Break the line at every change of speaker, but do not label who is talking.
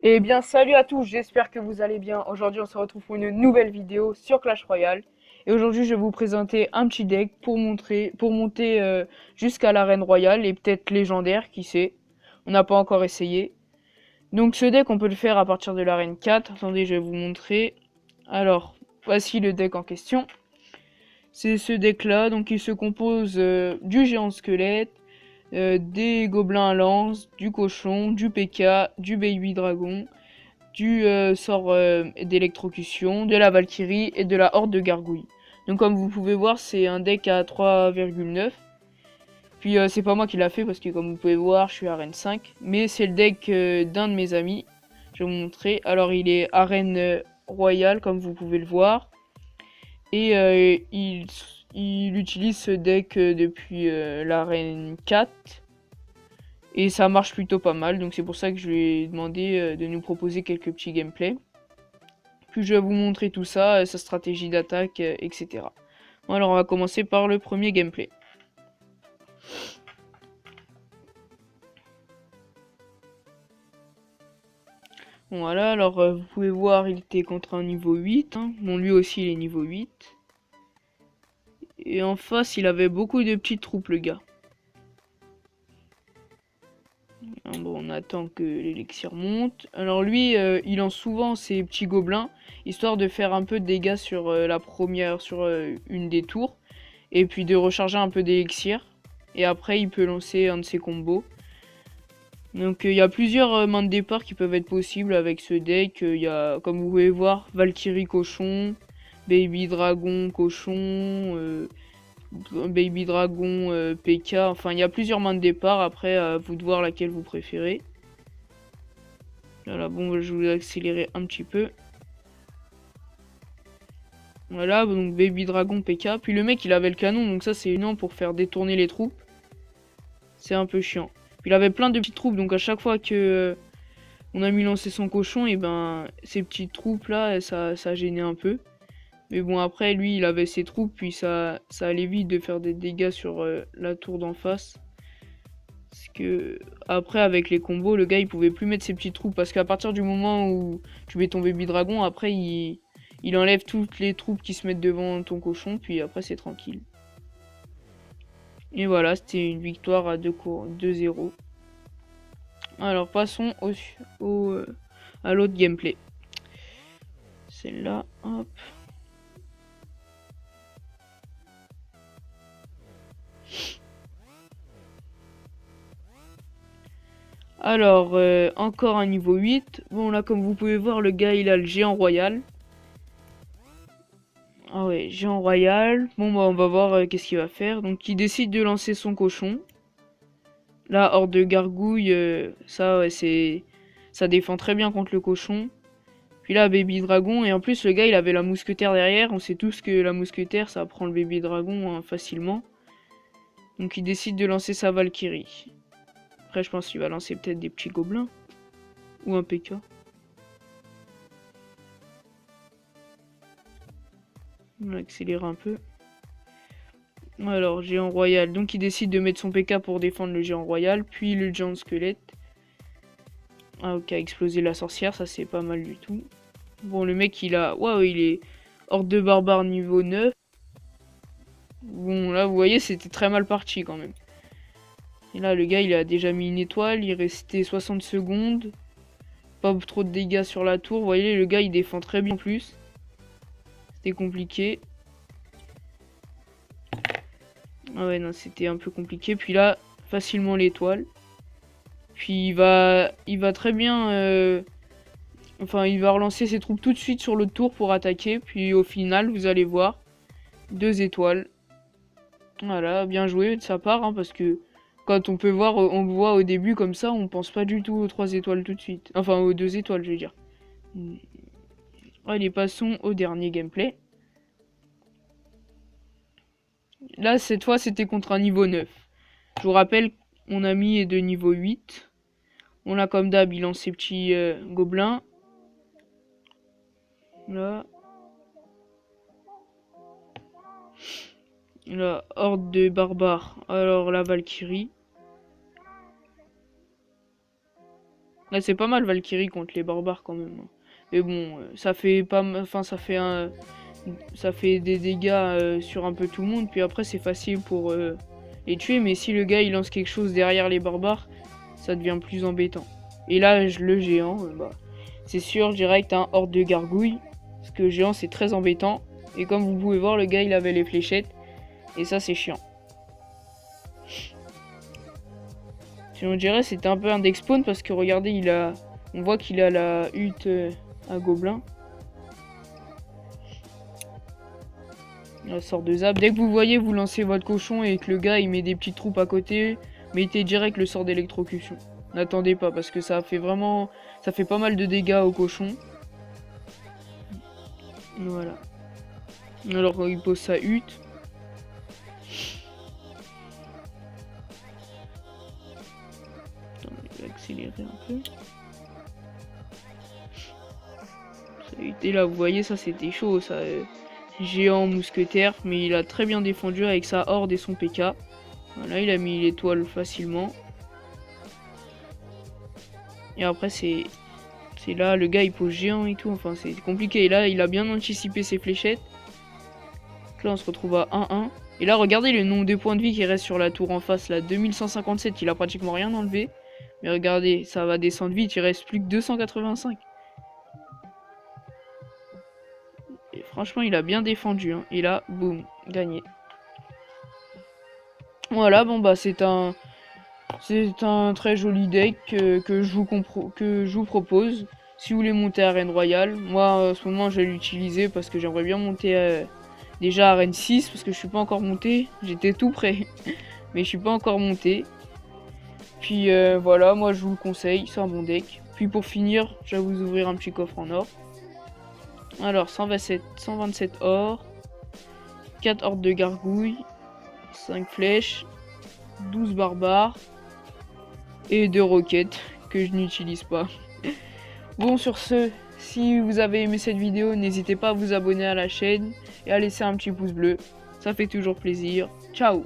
Eh bien, salut à tous, j'espère que vous allez bien. Aujourd'hui, on se retrouve pour une nouvelle vidéo sur Clash Royale. Et aujourd'hui, je vais vous présenter un petit deck pour monter jusqu'à l'arène royale et peut-être légendaire, qui sait. On n'a pas encore essayé. Donc ce deck, on peut le faire à partir de l'arène 4. Attendez, je vais vous montrer. Alors, voici le deck en question. C'est ce deck-là, donc il se compose du géant squelette, des gobelins à lance, du cochon, du P.K., du baby dragon, du sort d'électrocution, de la Valkyrie et de la horde de gargouilles. Donc comme vous pouvez voir, c'est un deck à 3,9. Puis c'est pas moi qui l'a fait parce que comme vous pouvez voir, je suis arène 5. Mais c'est le deck d'un de mes amis. Je vais vous montrer. Alors il est arène royale comme vous pouvez le voir. Et il utilise ce deck depuis l'arène 4. Et ça marche plutôt pas mal. Donc c'est pour ça que je lui ai demandé de nous proposer quelques petits gameplays. Puis je vais vous montrer tout ça, sa stratégie d'attaque, etc. Bon, alors on va commencer par le premier gameplay. Bon, voilà, alors vous pouvez voir, il était contre un niveau 8. Hein. Bon, lui aussi il est niveau 8. Et en face, il avait beaucoup de petites troupes, le gars. Bon, on attend que l'élixir monte. Alors lui, il lance souvent ses petits gobelins, histoire de faire un peu de dégâts sur sur une des tours. Et puis de recharger un peu d'élixir. Et après, il peut lancer un de ses combos. Donc il y a plusieurs mains de départ qui peuvent être possibles avec ce deck. Il y a, comme vous pouvez voir, Valkyrie cochon, Baby Dragon cochon, Baby Dragon P.K. Enfin, il y a plusieurs mains de départ. Après, à vous de voir laquelle vous préférez. Voilà, bon, je vais accélérer un petit peu. Voilà, donc Baby Dragon P.K. Puis le mec, il avait le canon, donc ça c'est énorme pour faire détourner les troupes. C'est un peu chiant. Puis il avait plein de petites troupes, donc à chaque fois que on a mis lancer son cochon, et ben ces petites troupes là, ça gênait un peu. Mais bon, après lui, il avait ses troupes, puis ça allait vite de faire des dégâts sur la tour d'en face. Parce que après, avec les combos, le gars il pouvait plus mettre ses petites troupes. Parce qu'à partir du moment où tu mets ton baby dragon, après il enlève toutes les troupes qui se mettent devant ton cochon, puis après c'est tranquille. Et voilà, c'était une victoire à 2-0. Alors passons à l'autre gameplay. Celle-là, hop. Alors, encore un niveau 8. Bon, là, comme vous pouvez voir, le gars, il a le géant royal. Ah ouais, géant royal. Bon, bah, on va voir qu'est-ce qu'il va faire. Donc, il décide de lancer son cochon. Là, horde de gargouille, ça, ouais, ça défend très bien contre le cochon. Puis là, baby dragon. Et en plus, le gars, il avait la mousquetaire derrière. On sait tous que la mousquetaire, ça prend le baby dragon hein, facilement. Donc, il décide de lancer sa Valkyrie. Après, je pense qu'il va lancer peut-être des petits gobelins. Ou un P.K. On va accélérer un peu. Alors, géant royal. Donc, il décide de mettre son P.K. pour défendre le géant royal. Puis le géant squelette. Ah, ok, a explosé la sorcière. Ça, c'est pas mal du tout. Bon, le mec, il a... Waouh, il est horde de barbares niveau 9. Bon, là, vous voyez, c'était très mal parti quand même. Et là, le gars, il a déjà mis une étoile. Il restait 60 secondes. Pas trop de dégâts sur la tour. Vous voyez, le gars, il défend très bien en plus. C'était compliqué. Ah ouais, non, c'était un peu compliqué. Puis là, facilement l'étoile. Puis il va très bien... Enfin, il va relancer ses troupes tout de suite sur le tour pour attaquer. Puis au final, vous allez voir, 2 étoiles. Voilà, bien joué de sa part, hein, parce que quand on peut voir, on voit au début comme ça, on pense pas du tout aux 3 étoiles tout de suite. Enfin, aux 2 étoiles, je veux dire. Allez, passons au dernier gameplay. Là, cette fois, c'était contre un niveau 9. Je vous rappelle, mon ami est de niveau 8. On a comme d'hab, il lance ses petits gobelins. Là. La horde de barbares. Alors, la Valkyrie. Là, c'est pas mal Valkyrie contre les barbares quand même. Mais bon, ça fait pas, enfin ça fait des dégâts sur un peu tout le monde. Puis après, c'est facile pour les tuer. Mais si le gars il lance quelque chose derrière les barbares, ça devient plus embêtant. Et là, le géant, bah, c'est sûr direct un horde de gargouilles. Parce que le géant c'est très embêtant. Et comme vous pouvez voir, le gars il avait les fléchettes. Et ça, c'est chiant. Si on dirait c'était un peu un deck spawn parce que regardez, on voit qu'il a la hutte à gobelin. La sorte de zap. Dès que vous voyez, vous lancez votre cochon et que le gars il met des petites troupes à côté, mettez direct le sort d'électrocution. N'attendez pas parce que ça fait pas mal de dégâts au cochon. Voilà. Alors il pose sa hutte. Accélérer un peu. Et là, vous voyez, ça c'était chaud, ça. Géant mousquetaire, mais il a très bien défendu avec sa horde et son PK. Voilà, il a mis l'étoile facilement. Et après, c'est là, le gars il pose géant et tout. Enfin, c'est compliqué. Et là, il a bien anticipé ses fléchettes. Donc là, on se retrouve à 1-1. Et là, regardez le nombre de points de vie qui reste sur la tour en face, là, 2157. Il a pratiquement rien enlevé. Mais regardez, ça va descendre vite, il reste plus que 285. Et franchement, il a bien défendu. Hein. Et là, boum, gagné. Voilà, bon bah c'est un très joli deck que je vous propose. Si vous voulez monter à Arène Royale, moi en ce moment je vais l'utiliser parce que j'aimerais bien monter déjà à Arène 6 parce que je suis pas encore monté. J'étais tout prêt, mais je suis pas encore monté. Puis voilà, moi je vous le conseille, c'est un bon deck. Puis pour finir, je vais vous ouvrir un petit coffre en or. Alors 127 or, 4 hordes de gargouilles, 5 flèches, 12 barbares et 2 roquettes que je n'utilise pas. Bon, sur ce, si vous avez aimé cette vidéo, n'hésitez pas à vous abonner à la chaîne et à laisser un petit pouce bleu. Ça fait toujours plaisir. Ciao!